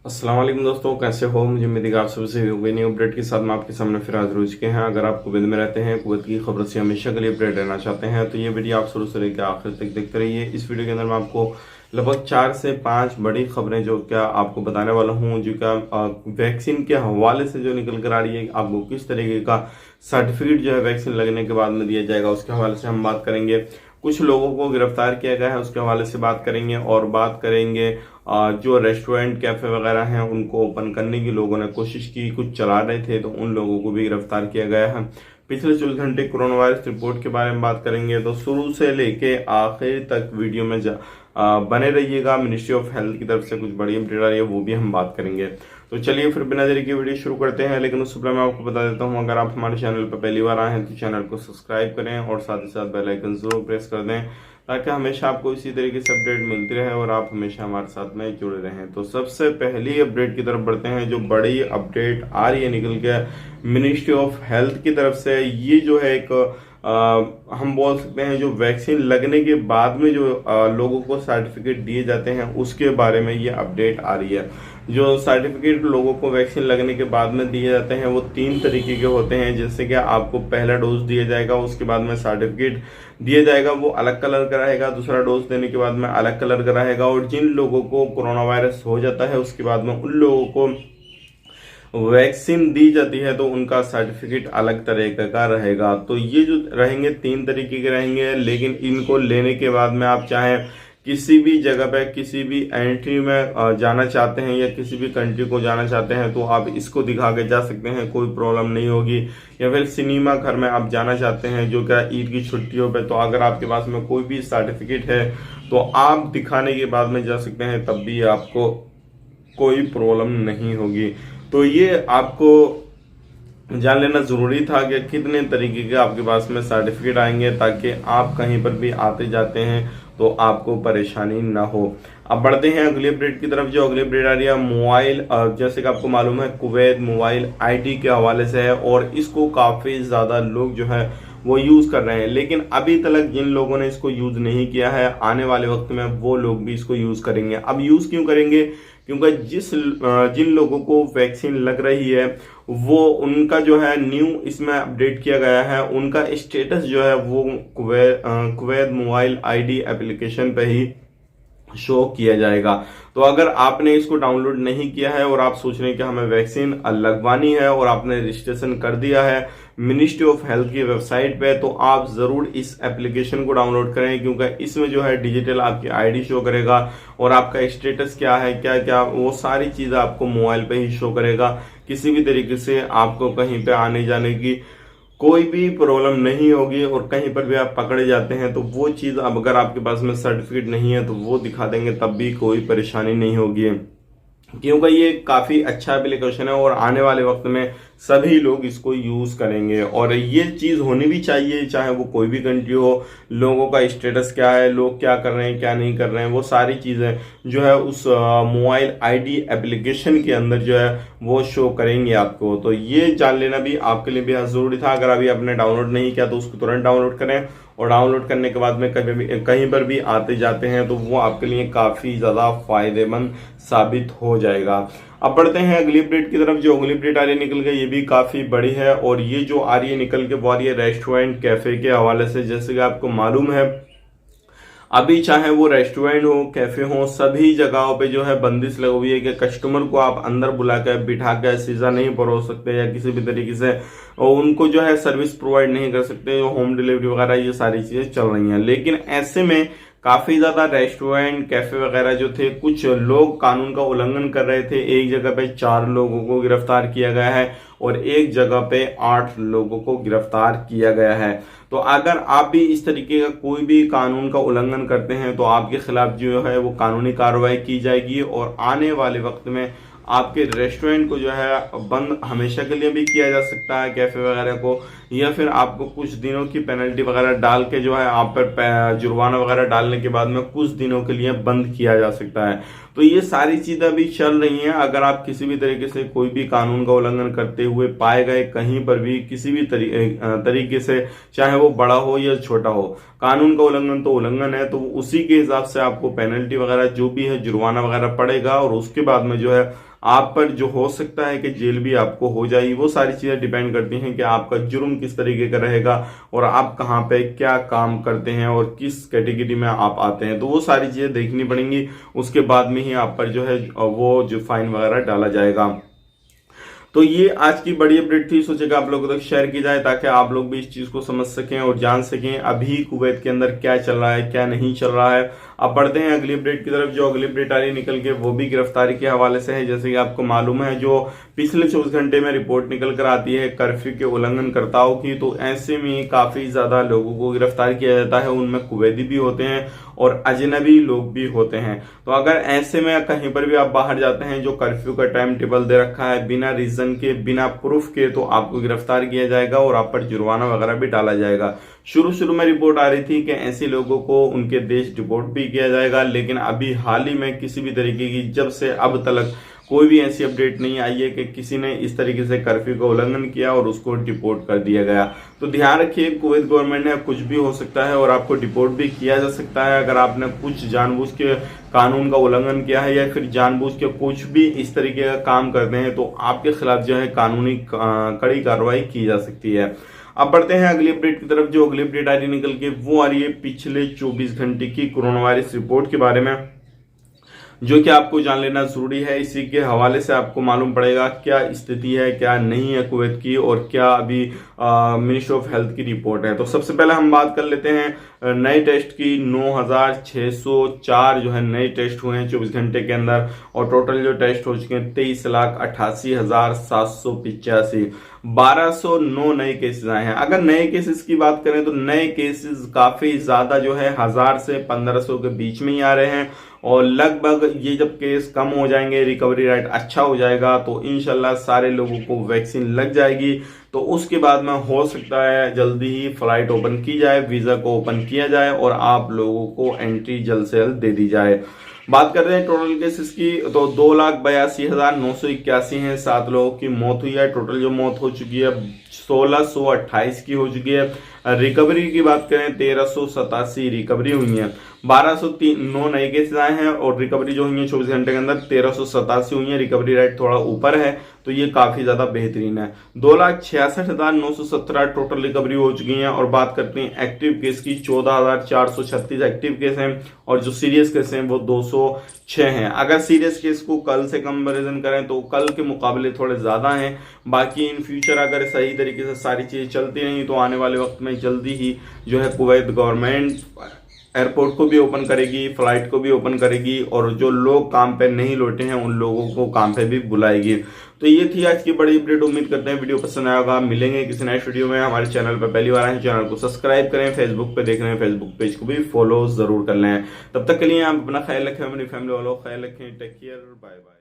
अस्सलाम वालेकुम दोस्तों, कैसे हो? मुझे उम्मीद है कि आप सबसे न्यू अपडेट के साथ में आपके सामने फिर हाजिर हो चुके हैं। अगर आप कुवैत में रहते हैं, कुवैत की खबर से हमेशा के लिए अपडेट रहना चाहते हैं तो ये वीडियो आप शुरू से लेकर आखिर तक देखते रहिए। इस वीडियो के अंदर मैं आपको लगभग 4 से 5 बड़ी खबरें जो क्या आपको बताने वाला हूँ, जो क्या वैक्सीन के हवाले से जो निकल कर आ रही है, आपको किस तरीके का सर्टिफिकेट जो है वैक्सीन लगने के बाद में दिया जाएगा, उसके हवाले से हम बात करेंगे। कुछ लोगों को गिरफ्तार किया गया है, उसके हवाले से बात करेंगे। और बात करेंगे जो रेस्टोरेंट कैफे वगैरह हैं उनको ओपन करने की लोगों ने कोशिश की, कुछ चला रहे थे तो उन लोगों को भी गिरफ्तार किया गया है। पिछले 24 घंटे कोरोना वायरस रिपोर्ट के बारे में बात करेंगे। तो शुरू से लेके आखिर तक वीडियो में बने रहिएगा। मिनिस्ट्री ऑफ हेल्थ की तरफ से कुछ बड़ी अपडेट आ रही है, वो भी हम बात करेंगे। तो चलिए फिर बिना देरी के वीडियो शुरू करते हैं। लेकिन उससे पहले मैं आपको बता देता हूँ, अगर आप हमारे चैनल पर पहली बार आए हैं तो चैनल को सब्सक्राइब करें और साथ ही साथ बेल आइकन जरूर प्रेस कर दें, ताकि हमेशा आपको इसी तरीके से अपडेट मिलती रहे और आप हमेशा हमारे साथ में जुड़े रहें। तो सबसे पहली अपडेट की तरफ बढ़ते हैं। जो बड़ी अपडेट आ रही है निकल के मिनिस्ट्री ऑफ हेल्थ की तरफ से, ये जो है एक हम बोल सकते हैं जो वैक्सीन लगने के बाद में जो लोगों को सर्टिफिकेट दिए जाते हैं उसके बारे में ये अपडेट आ रही है। जो सर्टिफिकेट लोगों को वैक्सीन लगने के बाद में दिए जाते हैं वो 3 तरीके के होते हैं। जैसे कि आपको पहला डोज दिया जाएगा, उसके बाद में सर्टिफिकेट दिया जाएगा, वो अलग कलर का रहेगा। दूसरा डोज देने के बाद में अलग कलर का रहेगा। और जिन लोगों को कोरोना वायरस हो जाता है उसके बाद में उन लोगों को वैक्सीन दी जाती है तो उनका सर्टिफिकेट अलग तरीके का रहेगा। तो ये जो रहेंगे 3 तरीके के रहेंगे। लेकिन इनको लेने के बाद में आप चाहे किसी भी जगह पे किसी भी एंट्री में जाना चाहते हैं या किसी भी कंट्री को जाना चाहते हैं तो आप इसको दिखा के जा सकते हैं, कोई प्रॉब्लम नहीं होगी। या फिर सिनेमा घर में आप जाना चाहते हैं जो क्या ईद की छुट्टियों पे, तो अगर आपके पास में कोई भी सर्टिफिकेट है तो आप दिखाने के बाद में जा सकते हैं, तब भी आपको कोई प्रॉब्लम नहीं होगी। तो ये आपको जान लेना जरूरी था कि कितने तरीके के आपके पास में सर्टिफिकेट आएंगे, ताकि आप कहीं पर भी आते जाते हैं तो आपको परेशानी ना हो। अब बढ़ते हैं अगली अपडेट की तरफ। जो अगली अपडेट आ रही है मोबाइल, जैसे कि आपको मालूम है कुवैत मोबाइल आईडी के हवाले से है और इसको काफी ज्यादा लोग जो है वो यूज कर रहे हैं। लेकिन अभी तक जिन लोगों ने इसको यूज नहीं किया है, आने वाले वक्त में वो लोग भी इसको यूज करेंगे। अब यूज क्यों करेंगे? क्योंकि जिन लोगों को वैक्सीन लग रही है वो उनका जो है न्यू इसमें अपडेट किया गया है, उनका स्टेटस जो है वो कुवैत मोबाइल आईडी एप्लीकेशन पे ही शो किया जाएगा। तो अगर आपने इसको डाउनलोड नहीं किया है और आप सोच रहे हैं कि हमें वैक्सीन लगवानी है और आपने रजिस्ट्रेशन कर दिया है मिनिस्ट्री ऑफ हेल्थ की वेबसाइट पे, तो आप जरूर इस एप्लीकेशन को डाउनलोड करें, क्योंकि इसमें जो है डिजिटल आपकी आईडी शो करेगा और आपका स्टेटस क्या है, क्या क्या वो सारी चीजें आपको मोबाइल पे ही शो करेगा। किसी भी तरीके से आपको कहीं पे आने जाने की कोई भी प्रॉब्लम नहीं होगी। और कहीं पर भी आप पकड़े जाते हैं तो वो चीज अब अगर आपके पास में सर्टिफिकेट नहीं है तो वो दिखा देंगे, तब भी कोई परेशानी नहीं होगी, क्योंकि ये काफी अच्छा एप्लीकेशन है और आने वाले वक्त में सभी लोग इसको यूज करेंगे। और ये चीज होनी भी चाहिए, चाहे वो कोई भी कंट्री हो। लोगों का स्टेटस क्या है, लोग क्या कर रहे हैं क्या नहीं कर रहे हैं, वो सारी चीजें जो है उस मोबाइल आईडी एप्लीकेशन के अंदर जो है वो शो करेंगे आपको। तो ये जान लेना भी आपके लिए बेहद जरूरी था। अगर अभी आपने डाउनलोड नहीं किया तो उसको तुरंत डाउनलोड करें, और डाउनलोड करने के बाद में कहीं पर भी आते जाते हैं तो वो आपके लिए काफी ज्यादा फायदेमंद साबित हो जाएगा। अब बढ़ते हैं अगली अपडेट की तरफ। जो अगली अपडेट आ रही है निकल के, ये भी काफी बड़ी है और ये जो आ रही है निकल के वो आ रही है रेस्टोरेंट कैफे के हवाले से। जैसे कि आपको मालूम है अभी चाहे वो रेस्टोरेंट हो कैफे हो, सभी जगहों पे जो है बंदिश लगी हुई है कि कस्टमर को आप अंदर बुला कर बिठा कर सीधा नहीं परोस सकते या किसी भी तरीके से और उनको जो है सर्विस प्रोवाइड नहीं कर सकते। होम डिलीवरी वगैरह ये सारी चीजें चल रही हैं। लेकिन ऐसे में काफी ज्यादा रेस्टोरेंट कैफे वगैरह जो थे, कुछ लोग कानून का उल्लंघन कर रहे थे। एक जगह पे 4 लोगों को गिरफ्तार किया गया है और एक जगह पे 8 लोगों को गिरफ्तार किया गया है। तो अगर आप भी इस तरीके का कोई भी कानून का उल्लंघन करते हैं तो आपके खिलाफ जो है वो कानूनी कार्रवाई की जाएगी और आने वाले वक्त में आपके रेस्टोरेंट को जो है बंद हमेशा के लिए भी किया जा सकता है, कैफे वगैरह को, या फिर आपको कुछ दिनों की पेनल्टी वगैरह डाल के जो है आप पर जुर्माना वगैरह डालने के बाद में कुछ दिनों के लिए बंद किया जा सकता है। तो ये सारी चीजें अभी चल रही हैं। अगर आप किसी भी तरीके से कोई भी कानून का उल्लंघन करते हुए पाए गए कहीं पर भी किसी भी तरीके से, चाहे वो बड़ा हो या छोटा हो, कानून का उल्लंघन तो उल्लंघन है, तो उसी के हिसाब से आपको पेनल्टी वगैरह जो भी है, जुर्माना वगैरह पड़ेगा। और उसके बाद में जो है आप पर जो हो सकता है कि जेल भी आपको हो जाएगी। वो सारी चीजें डिपेंड करती हैं कि आपका जुर्म किस तरीके का रहेगा और आप कहाँ पे क्या काम करते हैं और किस कैटेगरी में आप आते हैं। तो वो सारी चीजें देखनी पड़ेंगी, उसके बाद में ही आप पर जो है वो जो फाइन वगैरह डाला जाएगा। तो ये आज की बड़ी अपडेट थी, सोचेगा आप लोगों तक शेयर की जाए ताकि आप लोग भी इस चीज को समझ सकें और जान सकें अभी कुवैत के अंदर क्या चल रहा है, क्या नहीं चल रहा है। अब बढ़ते हैं अगली अपडेट की तरफ। जो अगली अपडेट आ रही निकल के वो भी गिरफ्तारी के हवाले से है। जैसे कि आपको मालूम है, जो पिछले 24 घंटे में रिपोर्ट निकल कर आती है कर्फ्यू के उल्लंघनकर्ताओं की, तो ऐसे में काफी ज्यादा लोगों को गिरफ्तार किया जाता है। उनमें कुवैती भी होते हैं और अजनबी लोग भी होते हैं। तो अगर ऐसे में कहीं पर भी आप बाहर जाते हैं, जो कर्फ्यू का टाइम टेबल दे रखा है बिना रीजन के, बिना प्रूफ के, तो आपको गिरफ्तार किया जाएगा और आप पर जुर्माना वगैरह भी डाला जाएगा। शुरू में रिपोर्ट आ रही थी कि ऐसे लोगों को उनके देश डिपोर्ट भी किया जाएगा, लेकिन अभी हाल ही में किसी भी तरीके की, जब से अब तक कोई भी ऐसी अपडेट नहीं आई है कि किसी ने इस तरीके से कर्फ्यू का उल्लंघन किया और उसको डिपोर्ट कर दिया गया। तो ध्यान रखिए, कुवैत गवर्नमेंट है, कुछ भी हो सकता है और आपको डिपोर्ट भी किया जा सकता है अगर आपने कुछ जानबूझ के कानून का उल्लंघन किया है या फिर जानबूझ के कुछ भी इस तरीके का काम करते हैं, तो आपके खिलाफ जो है कानूनी कड़ी कार्रवाई की जा सकती है। अब बढ़ते हैं अगली अपडेट की तरफ। जो अगली अपडेट आ रही निकल के वो आ रही है पिछले 24 घंटे की कोरोना वायरस रिपोर्ट के बारे में, जो कि आपको जान लेना जरूरी है। इसी के हवाले से आपको मालूम पड़ेगा क्या स्थिति है, क्या नहीं है कुवैत की, और क्या अभी मिनिस्ट्री ऑफ हेल्थ की रिपोर्ट है। तो सबसे पहले हम बात कर लेते हैं नए टेस्ट की। 9,604 जो है नए टेस्ट हुए हैं 24 घंटे के अंदर, और टोटल जो टेस्ट हो चुके हैं 23,88,785। 1209 नए केसेस आए हैं। अगर नए केसेस की बात करें तो नए केसेस काफी ज्यादा जो है 1000 से 1500 के बीच में ही आ रहे हैं, और लगभग ये जब केस कम हो जाएंगे, रिकवरी रेट अच्छा हो जाएगा, तो इंशाल्लाह सारे लोगों को वैक्सीन लग जाएगी। तो उसके बाद में हो सकता है जल्दी ही फ्लाइट ओपन की जाए, वीजा को ओपन किया जाए और आप लोगों को एंट्री जल्द से जल्द दे दी जाए। बात करते हैं टोटल केसेस की, तो 2,82,981 हैं। 7 लोगों की मौत हुई है। टोटल जो मौत हो चुकी है 1,628 की हो चुकी है। रिकवरी की बात करें 1,387 रिकवरी हुई है। 1,209 नए केसेस आए हैं और रिकवरी जो हुई है 24 घंटे के अंदर 1,387 हुई है। रिकवरी रेट थोड़ा ऊपर है, तो ये काफी ज्यादा बेहतरीन है। 2,66,917 टोटल रिकवरी हो चुकी है। और बात करते हैं एक्टिव केस की, 14,436 एक्टिव केस हैं और जो सीरियस केस हैं वो 206 हैं। अगर सीरियस केस को कल से कंपेरिजन करें तो कल के मुकाबले थोड़े ज्यादा हैं। बाकी इन फ्यूचर अगर सही तरीके से सारी चीजें चलती रही तो आने वाले वक्त में जल्दी ही जो है कुवैत गवर्नमेंट एयरपोर्ट को भी ओपन करेगी, फ्लाइट को भी ओपन करेगी, और जो लोग काम पे नहीं लौटे हैं उन लोगों को काम पे भी बुलाएगी। तो ये थी आज की बड़ी अपडेट। उम्मीद करते हैं वीडियो पसंद आया होगा। मिलेंगे किसी नेक्स्ट वीडियो में। हमारे चैनल पर पहली बार आए, चैनल को सब्सक्राइब करें। फेसबुक पे देख रहे हैं, फेसबुक पेज को भी फॉलो जरूर कर लें। तब तक के लिए आप अपना ख्याल रखें, अपनी फैमिली वालों का ख्याल रखें। Take care, bye bye.